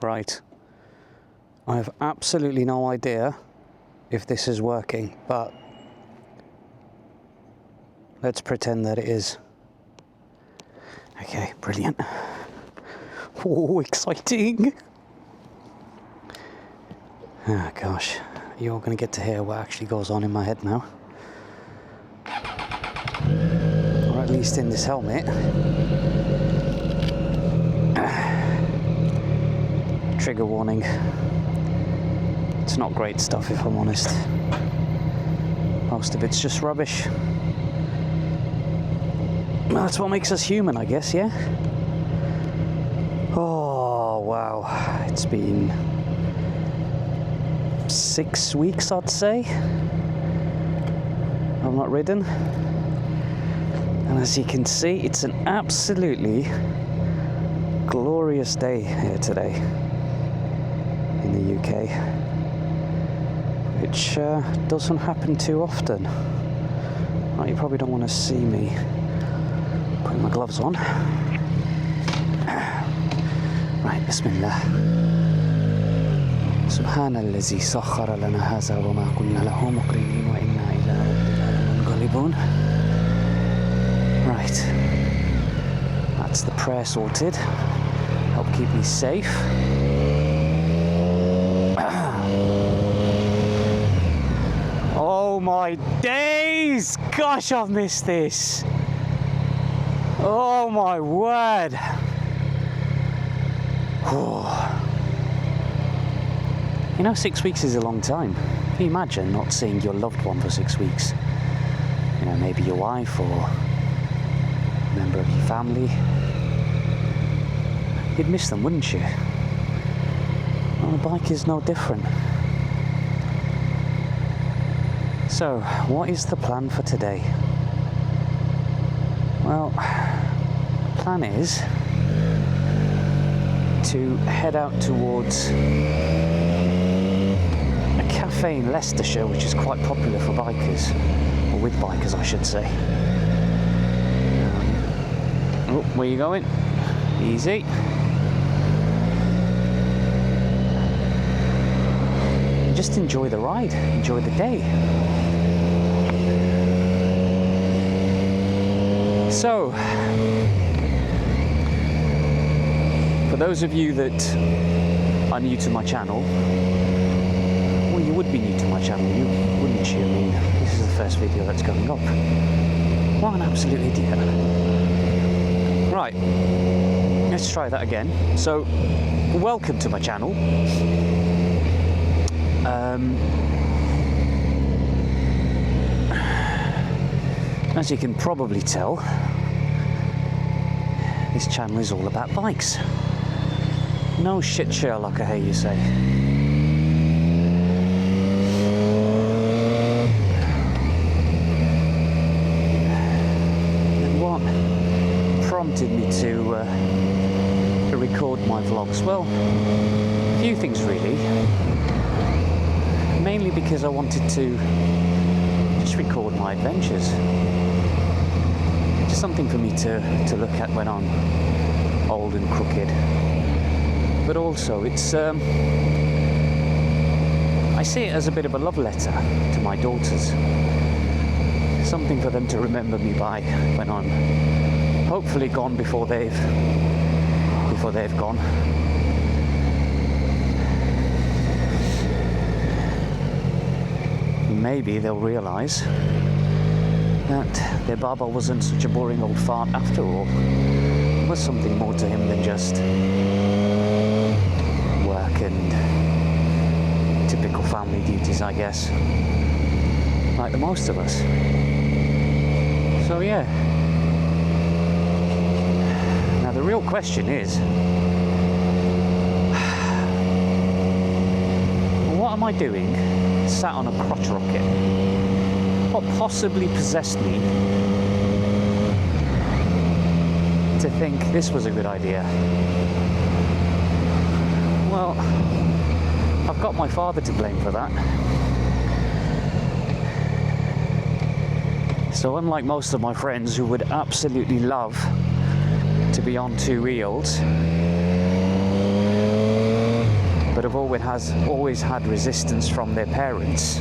Right. I have absolutely no idea if this is working, but let's pretend that it is. Okay, brilliant. Oh, exciting. Oh gosh, you're going to get to hear what actually goes on in my head now. Or at least in this helmet. Trigger warning. It's not great stuff, if I'm honest. Most of it's just rubbish. Well, that's what makes us human, I guess, yeah? Oh, wow. It's been 6 weeks, I'd say. I'm not ridden. And as you can see, it's an absolutely glorious day here today in the UK, which doesn't happen too often. Well, you probably don't want to see me putting my gloves on. Right, Bismillah. سبحان الذي سخر لنا هذا وما كنا له مقرنين وإنا إلى ربنا لمنقلبون. Right, that's the prayer sorted. Help keep me safe. Oh my days! Gosh, I've missed this. Oh my word. You know, 6 weeks is a long time. Can you imagine not seeing your loved one for 6 weeks? You know, maybe your wife or a member of your family. You'd miss them, wouldn't you? Well, the bike is no different. So, what is the plan for today? Well, the plan is to head out towards a cafe in Leicestershire, which is quite popular for bikers, or with bikers, I should say. Oh, where are you going? Easy. Just enjoy the ride, enjoy the day. So, for those of you that are new to my channel, well, you would be new to my channel, wouldn't you? I mean, this is the first video that's going up. What an absolute idiot. Right, let's try that again. So, welcome to my channel. As you can probably tell, this channel is all about bikes. No shit, Sherlock, I hear you say. And what prompted me to record my vlogs? Well, a few things really. Mainly because I wanted to just record my adventures. Just something for me to look at when I'm old and crooked. But also it's I see it as a bit of a love letter to my daughters. Something for them to remember me by when I'm hopefully gone before they've gone. Maybe they'll realise that their Baba wasn't such a boring old fart after all. There was something more to him than just work and typical family duties, I guess, like the most of us. So yeah. Now the real question is, what am I doing sat on a crotch rocket? What possibly possessed me to think this was a good idea? Well, I've got my father to blame for that. So unlike most of my friends who would absolutely love to be on two wheels, have always had resistance from their parents.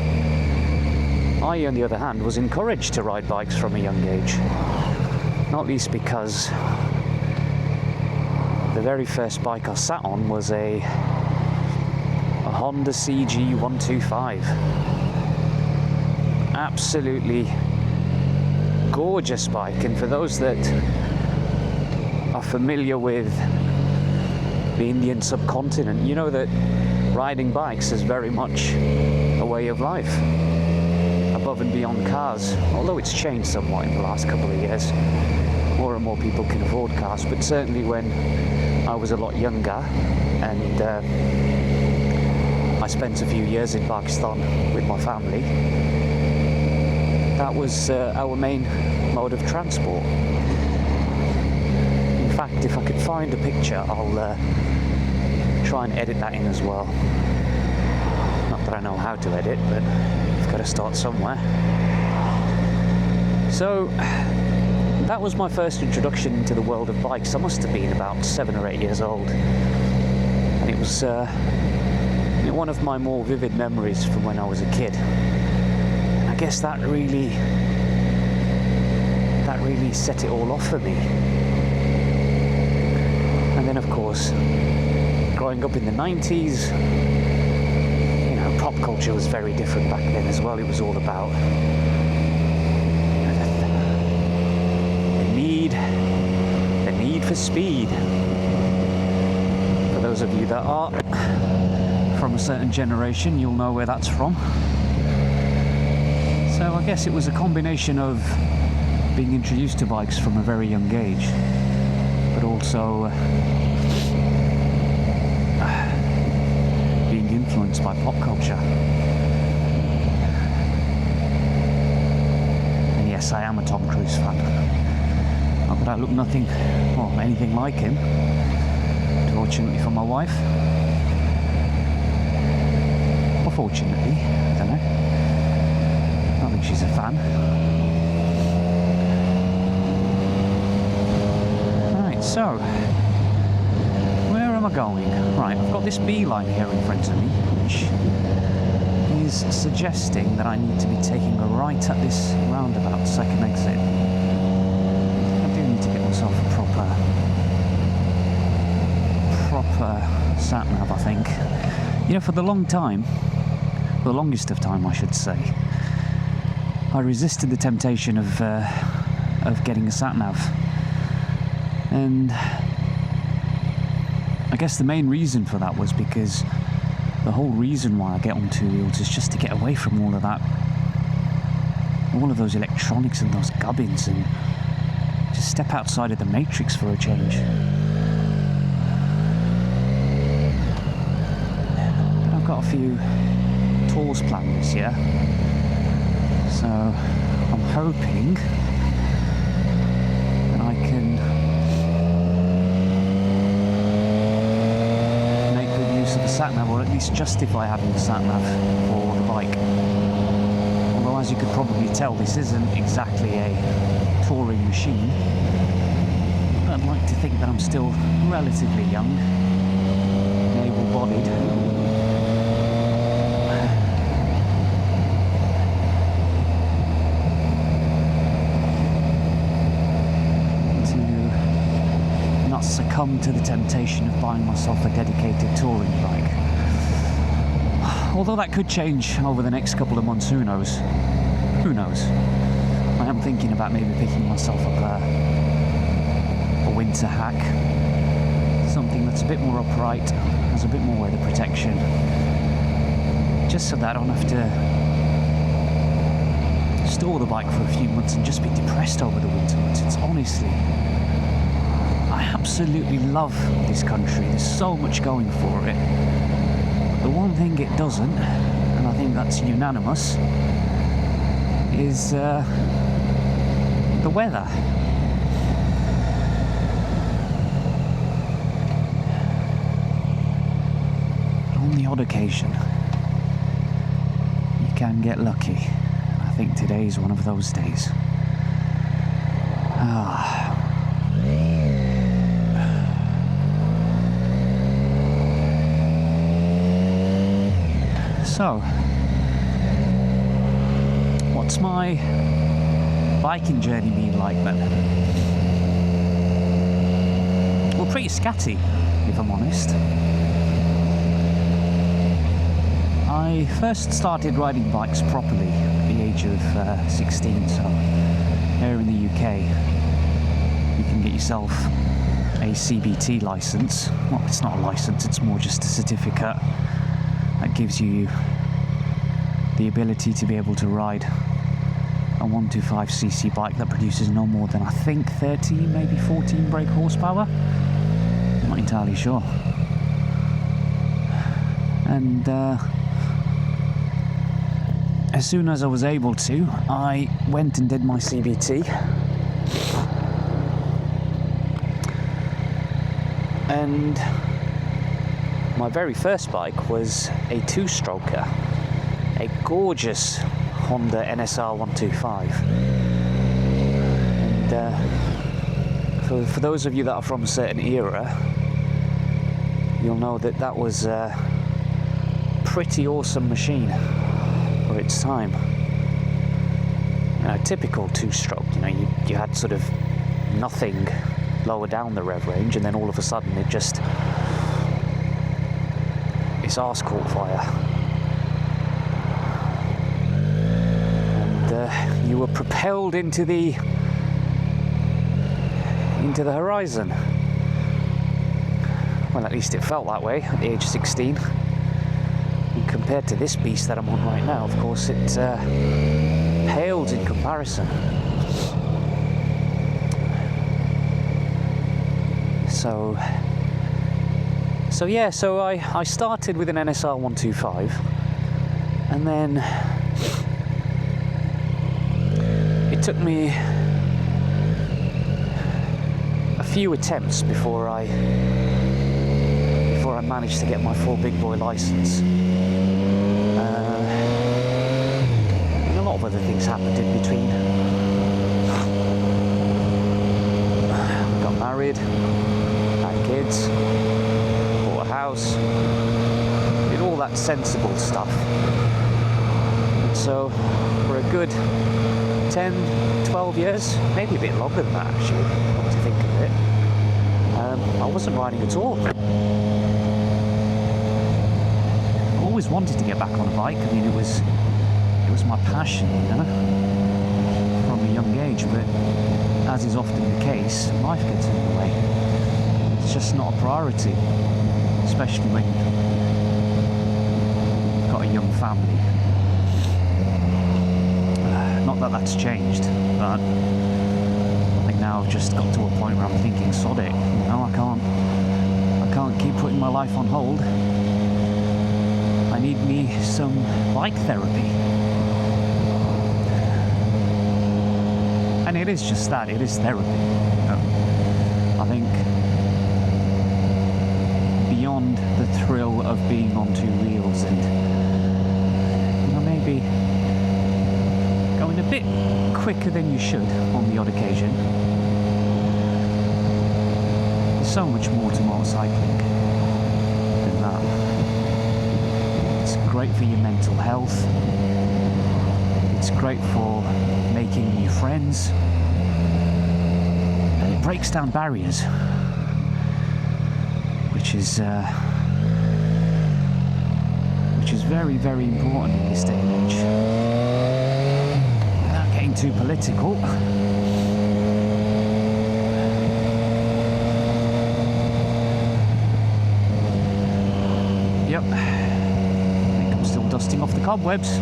I, on the other hand, was encouraged to ride bikes from a young age. Not least because the very first bike I sat on was a Honda CG 125. Absolutely gorgeous bike, and for those that are familiar with the Indian subcontinent, you know that riding bikes is very much a way of life, above and beyond cars, although it's changed somewhat in the last couple of years. More and more people can afford cars, but certainly when I was a lot younger and I spent a few years in Pakistan with my family, that was our main mode of transport. In fact, if I could find a picture, I'll try and edit that in as well. Not that I know how to edit, but I've got to start somewhere. So that was my first introduction into the world of bikes. I must have been about 7 or 8 years old, and it was one of my more vivid memories from when I was a kid. And I guess that really set it all off for me. And then, of course, growing up in the 90s, you know, pop culture was very different back then as well. It was all about the need for speed. For those of you that are from a certain generation, you'll know where that's from. So I guess it was a combination of being introduced to bikes from a very young age, but also being influenced by pop culture. And yes, I am a Tom Cruise fan. Not that I look nothing or anything like him, fortunately for my wife. Or fortunately, I don't know. I don't think she's a fan. So, where am I going? Right, I've got this B line here in front of me, which is suggesting that I need to be taking a right at this roundabout, second exit. I do need to get myself a proper sat-nav, I think. You know, for the longest of time, I should say, I resisted the temptation of getting a sat-nav. And I guess the main reason for that was because the whole reason why I get on two wheels is just to get away from all of that, all of those electronics and those gubbins, and just step outside of the matrix for a change. I've got a few tours planned this year, so I'm hoping that I can of the sat-nav, or at least justify having the sat-nav for the bike. Although, as you could probably tell, this isn't exactly a touring machine. But I'd like to think that I'm still relatively young, able-bodied. Succumb to the temptation of buying myself a dedicated touring bike. Although that could change over the next couple of months, who knows? Who knows? I am thinking about maybe picking myself up a winter hack, something that's a bit more upright, has a bit more weather protection, just so that I don't have to store the bike for a few months and just be depressed over the winter months. It's honestly, I absolutely love this country. There's so much going for it. The one thing it doesn't, and I think that's unanimous, is the weather. On the odd occasion, you can get lucky. I think today's one of those days. So, what's my biking journey been like then? Well, pretty scatty, if I'm honest. I first started riding bikes properly at the age of 16, so here in the UK you can get yourself a CBT license. Well, it's not a license, it's more just a certificate that gives you the ability to be able to ride a 125cc bike that produces no more than, I think, 13, maybe 14 brake horsepower. I'm not entirely sure. And as soon as I was able to, I went and did my CBT. And my very first bike was a two-stroker, a gorgeous Honda NSR 125. And for those of you that are from a certain era, you'll know that that was a pretty awesome machine for its time. You know, typical two-stroke, you know, you had sort of nothing lower down the rev range, and then all of a sudden its arse caught fire. And you were propelled into the horizon. Well, at least it felt that way at the age of 16. And compared to this beast that I'm on right now, of course, it pales in comparison. So I started with an NSR 125, and then it took me a few attempts before I managed to get my full big boy license. And a lot of other things happened in between. Got married, had kids, bought a house, did all that sensible stuff. And so for a good 10, 12 years, maybe a bit longer than that actually, come to think of it, I wasn't riding at all. I always wanted to get back on a bike. I mean, it was my passion, you know, from a young age, but as is often the case, life gets in the way. It's just not a priority, especially when you've got a young family. Not that that's changed, but I think now I've just got to a point where I'm thinking, sod it, you know, I can't keep putting my life on hold. I need me some bike therapy. And it is just that, it is therapy. I think beyond the thrill of being on two wheels and, you know, maybe going a bit quicker than you should on the odd occasion, there's so much more to motorcycling than that. It's great for your mental health. It's great for making new friends. And it breaks down barriers, which is very, very important in this day and age. Without getting too political, yep, I think I'm still dusting off the cobwebs.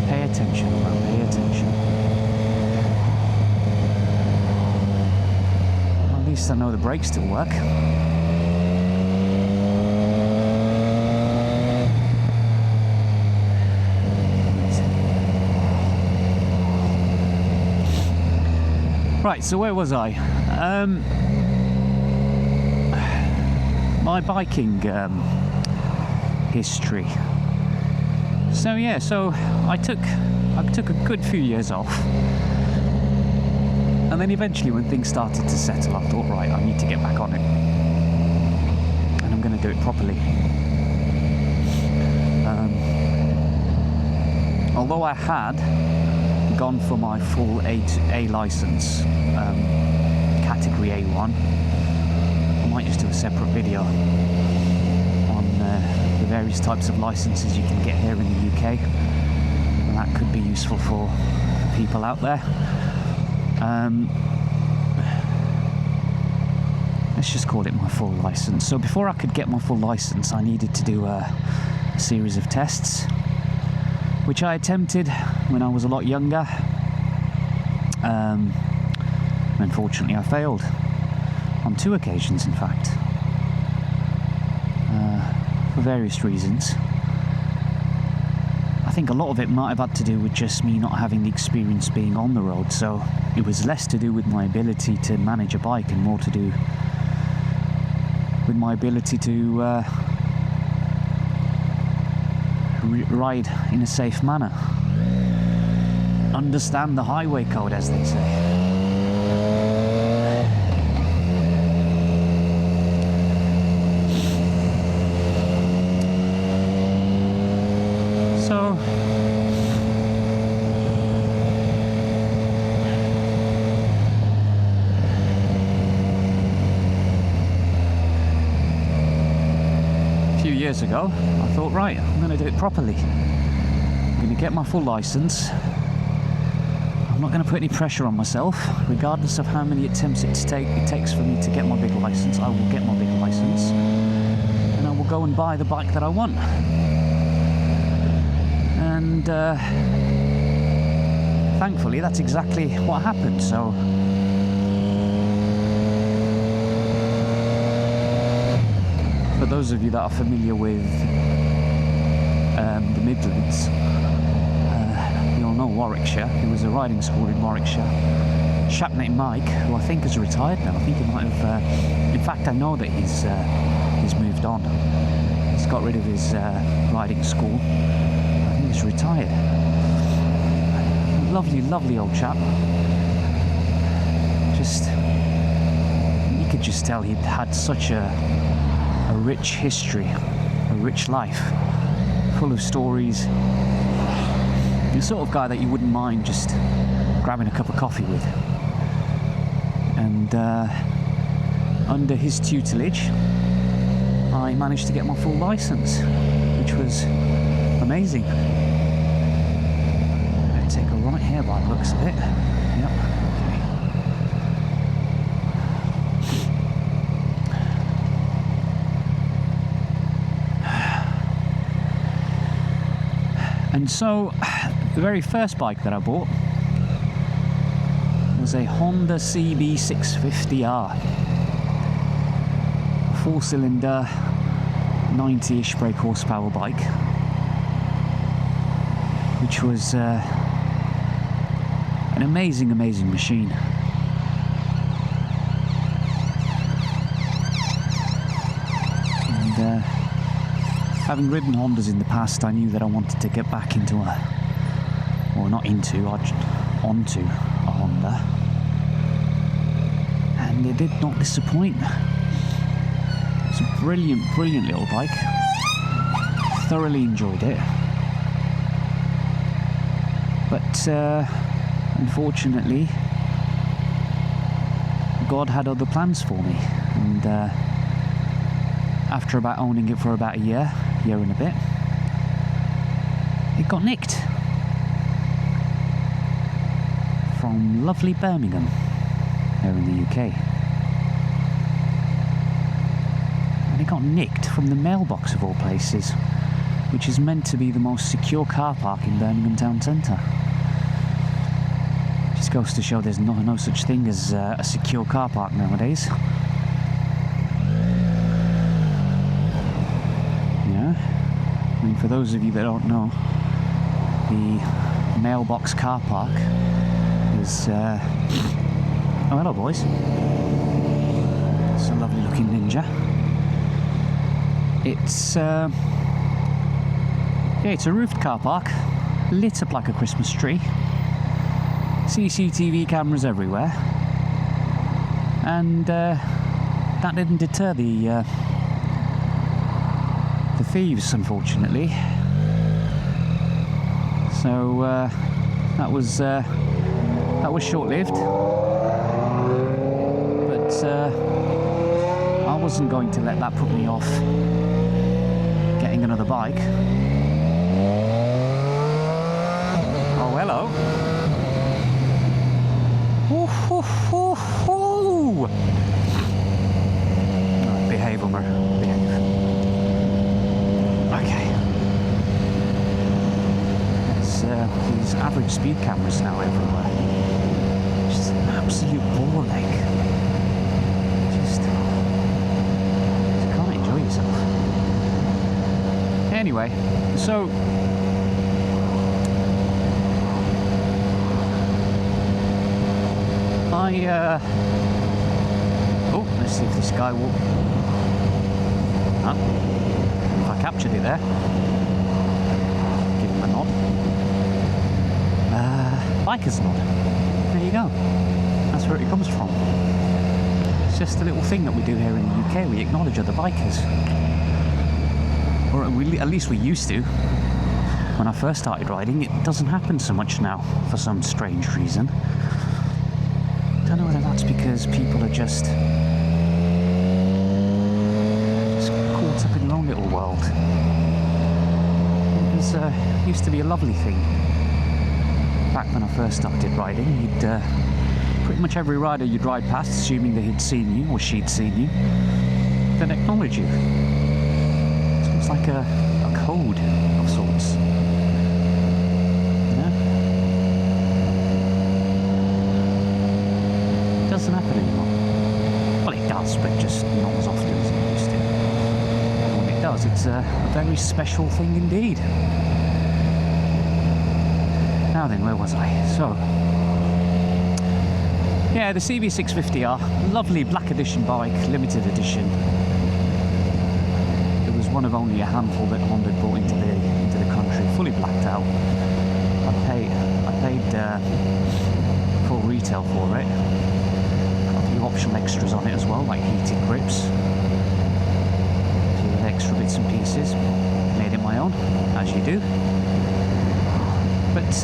Pay attention, man, pay attention. Well, at least I know the brakes still work. Right, so where was I? My biking history. So yeah, so I took a good few years off, and then eventually when things started to settle, I thought, right, I need to get back on it, and I'm going to do it properly. although I had gone for my full A license, category A1, I might just do a separate video on the various types of licenses you can get here in the UK, and that could be useful for people out there. Let's just call it my full license. So before I could get my full license, I needed to do a series of tests, which I attempted when I was a lot younger. Unfortunately, I failed on 2 occasions, in fact, for various reasons. I think a lot of it might have had to do with just me not having the experience being on the road, so it was less to do with my ability to manage a bike and more to do with my ability to ride in a safe manner. Understand the highway code, as they say. So a few years ago, I thought, right, I'm going to do it properly. I'm going to get my full license. I'm not going to put any pressure on myself, regardless of how many attempts it takes for me to get my big license. I will get my big license, and I will go and buy the bike that I want. And thankfully, that's exactly what happened. So for those of you that are familiar with the Midlands, you'll know Warwickshire. There was a riding school in Warwickshire. A chap named Mike, who I think has retired now. I think he might have. In fact, I know that he's moved on. He's got rid of his riding school. I think he's retired. Lovely, lovely old chap. Just, you could just tell he'd had such a rich history, a rich life, full of stories. The sort of guy that you wouldn't mind just grabbing a cup of coffee with. And under his tutelage, I managed to get my full license, which was amazing. I'll take a right here by the looks of it. Yep. And so, the very first bike that I bought was a Honda CB650R, a 4-cylinder, 90-ish brake horsepower bike, which was an amazing, amazing machine. And having ridden Hondas in the past, I knew that I wanted to get back into onto a Honda, and it did not disappoint. It's a brilliant, brilliant little bike. Thoroughly enjoyed it, but unfortunately, God had other plans for me, and after about owning it for about a year and a bit, it got nicked from lovely Birmingham here in the UK. And it got nicked from the mailbox of all places, which is meant to be the most secure car park in Birmingham town centre. Just goes to show there's no such thing as a secure car park nowadays. I mean, for those of you that don't know, the mailbox car park is... oh, hello, boys. It's a lovely looking Ninja. It's... yeah, it's a roofed car park, lit up like a Christmas tree. CCTV cameras everywhere. And that didn't deter the thieves, unfortunately. So that was short-lived, but I wasn't going to let that put me off getting another bike. Oh, hello. Ooh, ooh, ooh, ooh. Right, behave, Umar. Behave. Okay. There's these average speed cameras now everywhere. Just an absolute ball ache. Just can't enjoy yourself. Anyway, so oh, let's see if this guy will. Oh, if I captured it there. Give him a nod. Biker's nod. There you go. That's where it comes from. It's just a little thing that we do here in the UK. We acknowledge other bikers. Or at least we used to. When I first started riding, it doesn't happen so much now for some strange reason. I don't know whether that's because people are just caught up in their own little world. It used to be a lovely thing. Back when I first started riding, you'd pretty much every rider you'd ride past, assuming they had seen you or she'd seen you, they'd acknowledge you. So it's like a code of sorts. Doesn't happen anymore. Well, it does, but just not as often as it used to. And when it does, it's a very special thing indeed. Now then, where was I? So, yeah, the CB650R, lovely black edition bike, limited edition. It was one of only a handful that Honda brought into the country, fully blacked out. I paid full retail for it. Optional extras on it as well, like heated grips, a few extra bits and pieces. Made it my own, as you do. But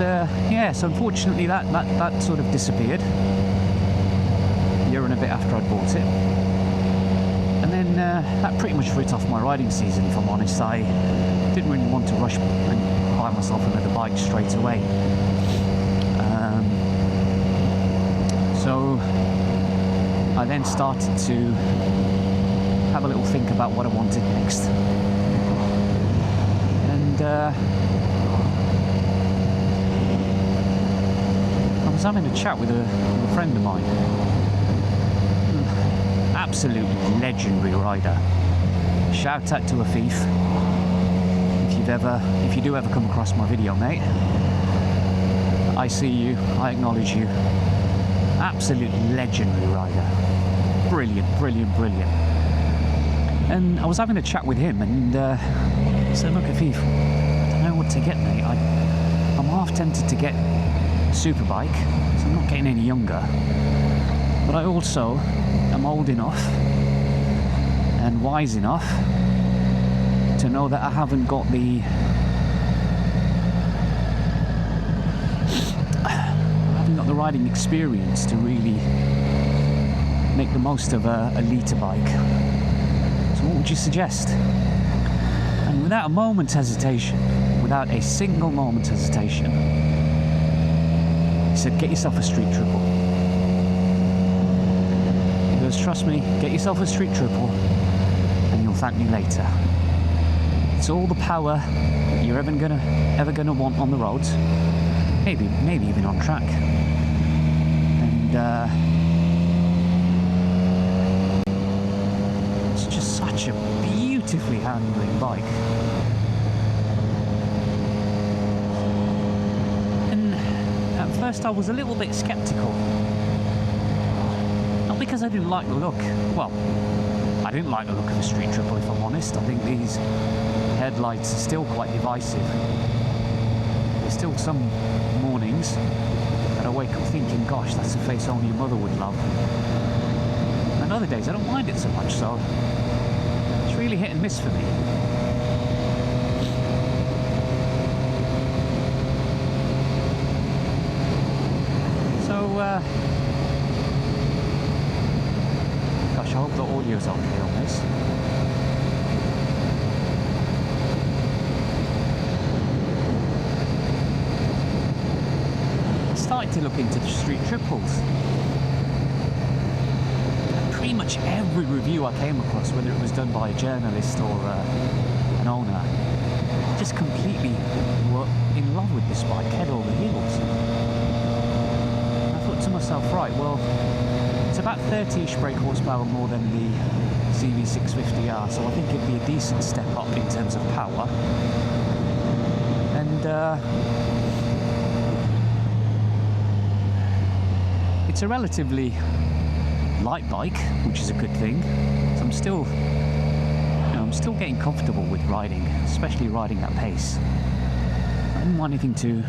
yes, unfortunately that sort of disappeared a year and a bit after I'd bought it, and then that pretty much writ off my riding season. If I'm honest, I didn't really want to rush and buy myself another bike straight away. So I then started to have a little think about what I wanted next. And I was having a chat with a friend of mine. Absolutely legendary rider. Shout out to Afif. If you do ever come across my video, mate, I see you, I acknowledge you. Absolute legendary rider. Brilliant, brilliant, brilliant. And I was having a chat with him and I said, look, Afif, I don't know what to get, mate. I'm half tempted to get a superbike, so I'm not getting any younger. But I also am old enough and wise enough to know that I haven't got the riding experience to really make the most of a liter bike. So what would you suggest? And without a moment's hesitation, without a single moment's hesitation, he said, get yourself a street triple. He goes, trust me, get yourself a street triple and you'll thank me later. It's all the power that you're ever gonna want on the roads, maybe even on track. It's just such a beautifully handling bike. And at first I was a little bit skeptical. Not because I didn't like the look. Well, I didn't like the look of a street triple, if I'm honest. I think these headlights are still quite divisive. There's still some mornings I wake up thinking, gosh, that's a face only a mother would love. And other days I don't mind it so much, so it's really hit and miss for me. started to look into the street triples. Pretty much every review I came across, whether it was done by a journalist or an owner, just completely were in love with this bike, head over heels. And I thought to myself, right, well, it's about 30-ish brake horsepower more than the CV650R, so I think it'd be a decent step up in terms of power. And it's a relatively light bike, which is a good thing. So I'm still, I'm still getting comfortable with riding, especially riding at pace. I didn't want anything too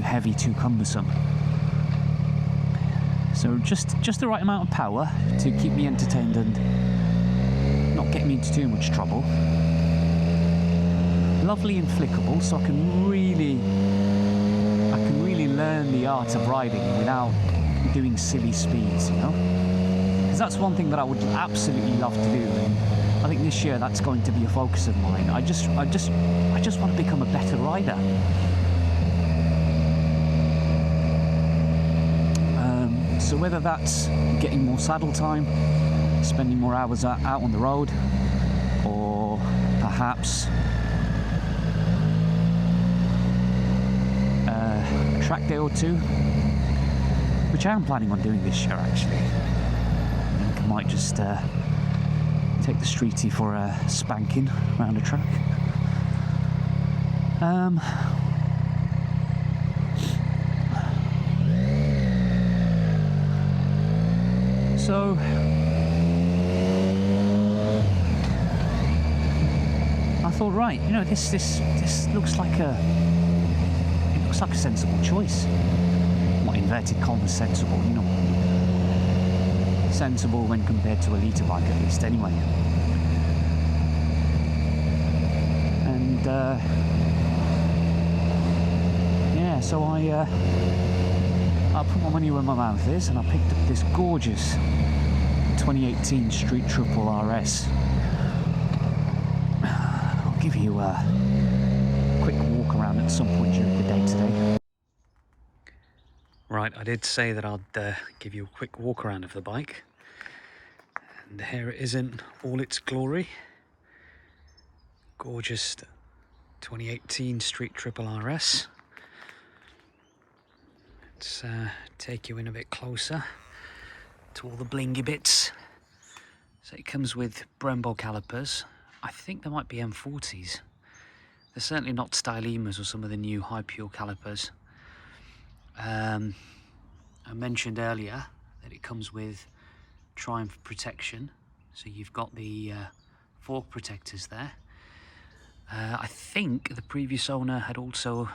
heavy, too cumbersome. So just the right amount of power to keep me entertained and not get me into too much trouble. Lovely and flickable, so I can really learn the art of riding without doing silly speeds, you know. Because that's one thing that I would absolutely love to do, and I think this year that's going to be a focus of mine. I just want to become a better rider. So whether that's getting more saddle time, spending more hours out on the road, or perhaps a track day or two, which I am planning on doing this year actually. I think I might just take the streetie for a spanking around a track. So I thought, right, you know, this looks like a sensible choice. Not inverted commas sensible, you know, sensible when compared to a litre bike at least, anyway. And yeah, so I put my money where my mouth is, and I picked up this gorgeous 2018 Street Triple RS. I'll give you a quick walk around at some point during the day today. Right, I did say that I'd give you a quick walk around of the bike, and here it is in all its glory. Gorgeous 2018 Street Triple RS. Let's take you in a bit closer to all the blingy bits. So it comes with Brembo calipers. I think there might be M40s. They're certainly not Stylemas or some of the new high pure calipers. I mentioned earlier that it comes with Triumph protection. So you've got the fork protectors there. I think the previous owner had also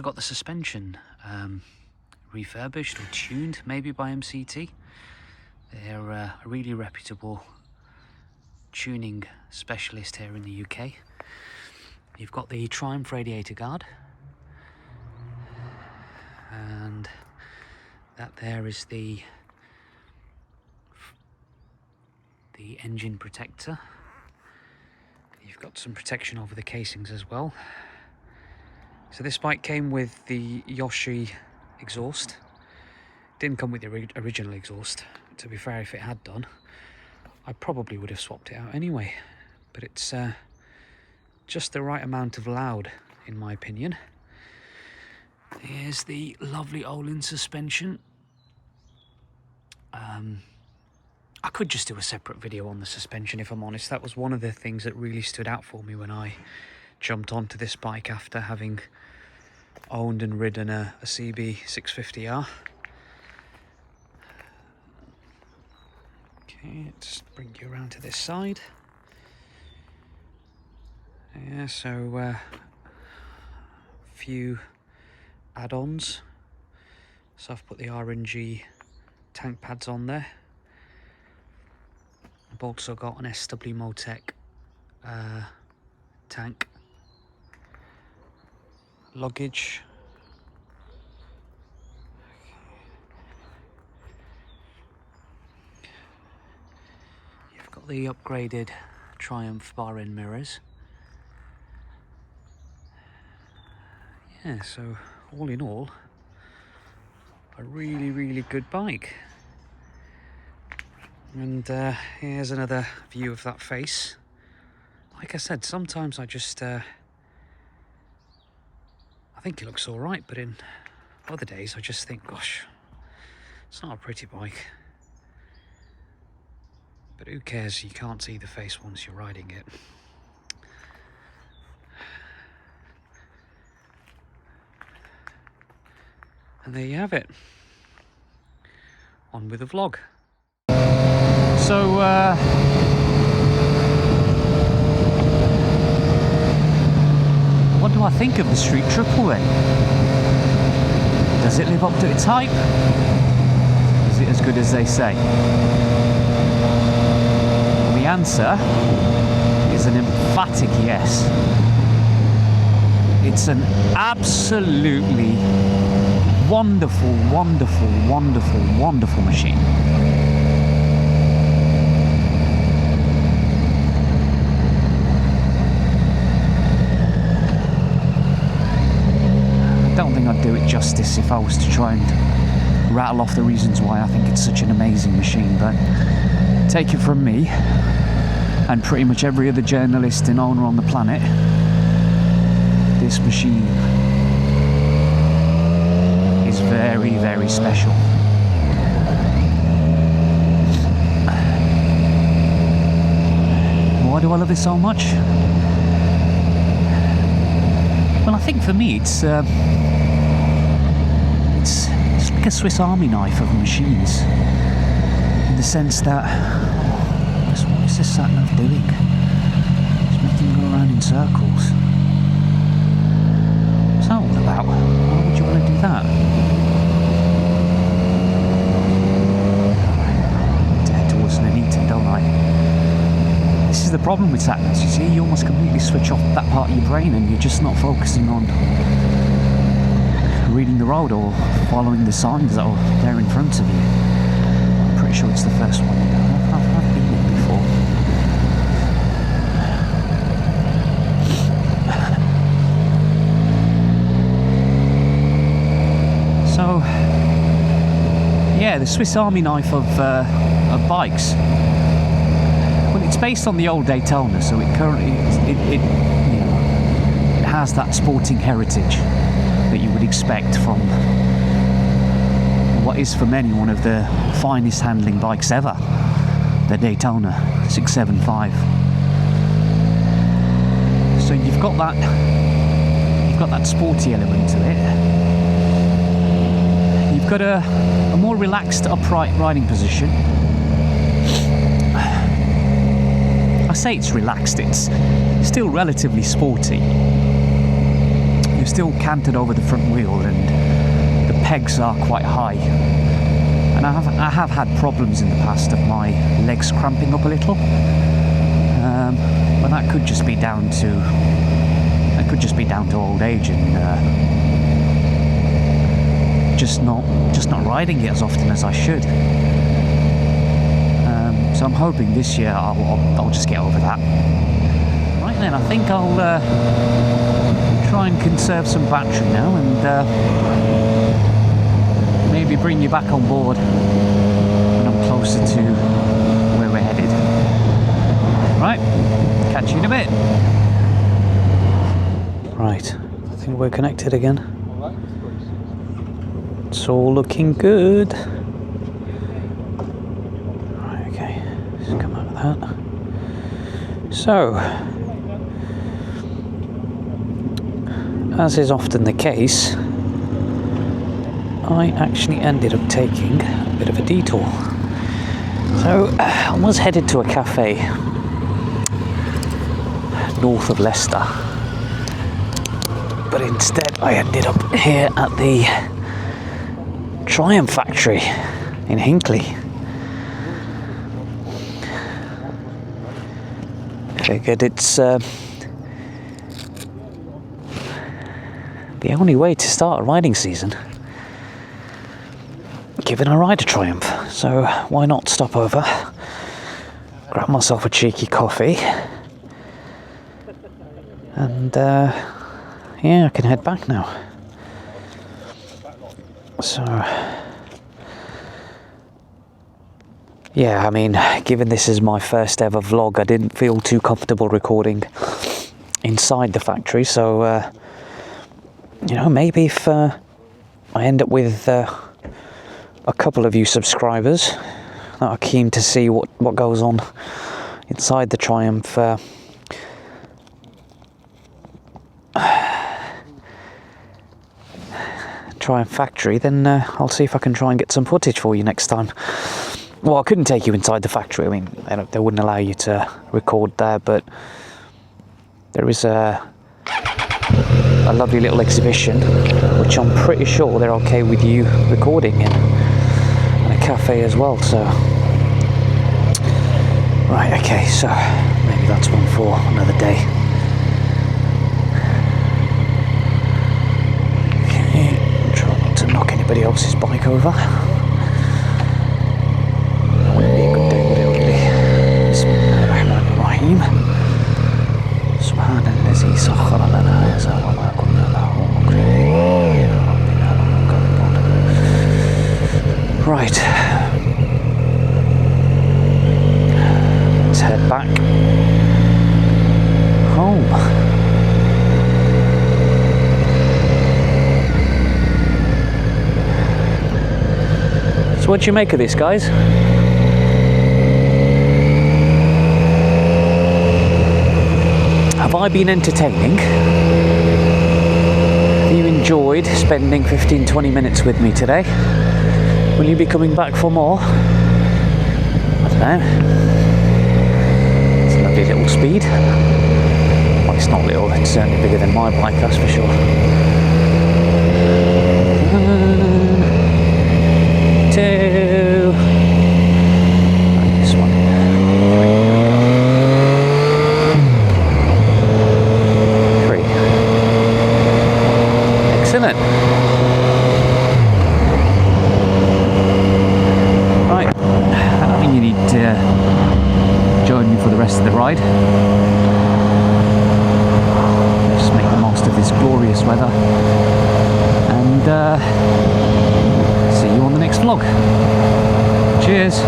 got the suspension refurbished or tuned, maybe by MCT. They're a really reputable tuning specialist here in the UK. You've got the Triumph radiator guard, and that there is the engine protector. You've got some protection over the casings as well. So this bike came with the Yoshi exhaust. Didn't come with the original exhaust. To be fair, if it had done, I probably would have swapped it out anyway. But it's just the right amount of loud, in my opinion. Here's the lovely Olin suspension. I could just do a separate video on the suspension, if I'm honest. That was one of the things that really stood out for me when I jumped onto this bike after having owned and ridden a CB650R. Okay, let's bring you around to this side. Yeah, so a few add-ons. So I've put the RNG tank pads on there. I've also got an SW Motec tank. Luggage. You've got the upgraded Triumph bar end mirrors. Yeah, so all in all, a really, really good bike. And here's another view of that face. Like I said, sometimes I just I think it looks all right, but in other days I just think, gosh, it's not a pretty bike. But who cares? You can't see the face once you're riding it. And there you have it. On with the vlog. So, what do I think of the Street Triple then? Does it live up to its hype? Is it as good as they say? Well, the answer is an emphatic yes. It's an absolutely wonderful, wonderful, wonderful, wonderful machine. I don't think I'd do it justice if I was to try and rattle off the reasons why I think it's such an amazing machine, but take it from me and pretty much every other journalist and owner on the planet, this machine is very, very special. Why do I love it so much? Well, I think for me it's like a Swiss Army knife of machines, in the sense that what is this sat nav doing? It's making me go around in circles. What's that all about? Why would you want to do that? To head towards Nuneaton, don't I? This is the problem with sat-navs, you see, you almost completely switch off that part of your brain and you're just not focusing on reading the road or following the signs that are there in front of you. I'm pretty sure it's the first one. I've been here before. So, yeah, the Swiss Army knife of bikes. Well, it's based on the old Daytona, so it currently it has that sporting heritage that you would expect from what is for many one of the finest handling bikes ever, the Daytona 675. So you've got that sporty element to it. You've got a more relaxed upright riding position. I say it's relaxed, it's still relatively sporty. You're still canted over the front wheel and the pegs are quite high. And I have had problems in the past of my legs cramping up a little. But that could just be down to old age and just not riding it as often as I should. So I'm hoping this year I'll just get over that. Right then, I think I'll try and conserve some battery now and maybe bring you back on board when I'm closer to where we're headed. Right, catch you in a bit. Right, I think we're connected again. It's all looking good. Right, okay, let's come out of that. So, as is often the case, I actually ended up taking a bit of a detour. So I was headed to a cafe north of Leicester, but instead I ended up here at the Triumph factory in Hinckley. Figured it's the only way to start a riding season, giving a ride a Triumph. So why not stop over, grab myself a cheeky coffee, and yeah, I can head back now. So Yeah, I mean, given this is my first ever vlog, I didn't feel too comfortable recording inside the factory, so you know, maybe if I end up with a couple of you subscribers that are keen to see what goes on inside the Triumph factory, then I'll see if I can try and get some footage for you next time. Well, I couldn't take you inside the factory. I mean, they wouldn't allow you to record there, but there is a lovely little exhibition, which I'm pretty sure they're okay with you recording in, and a cafe as well. So, right, okay, so maybe that's one for another day. Okay, try not to knock anybody else's bike over. That wouldn't be a good day, would it, really? Bismillahirrahmanirrahim. Subhanallazi sakhkhara lana hadha wa ma kunna lahu muqrinin. Right. Let's head back home. So what do you make of this, guys? Have I been entertaining? Have you enjoyed spending 15-20 minutes with me today? Will you be coming back for more? I don't know. It's a lovely little speed. Well, it's not little, it's certainly bigger than my bike, that's for sure. 1, 2. And this one. 3. Excellent. Right, I don't think you need to join me for the rest of the ride. Just make the most of this glorious weather, and see you on the next vlog. Cheers.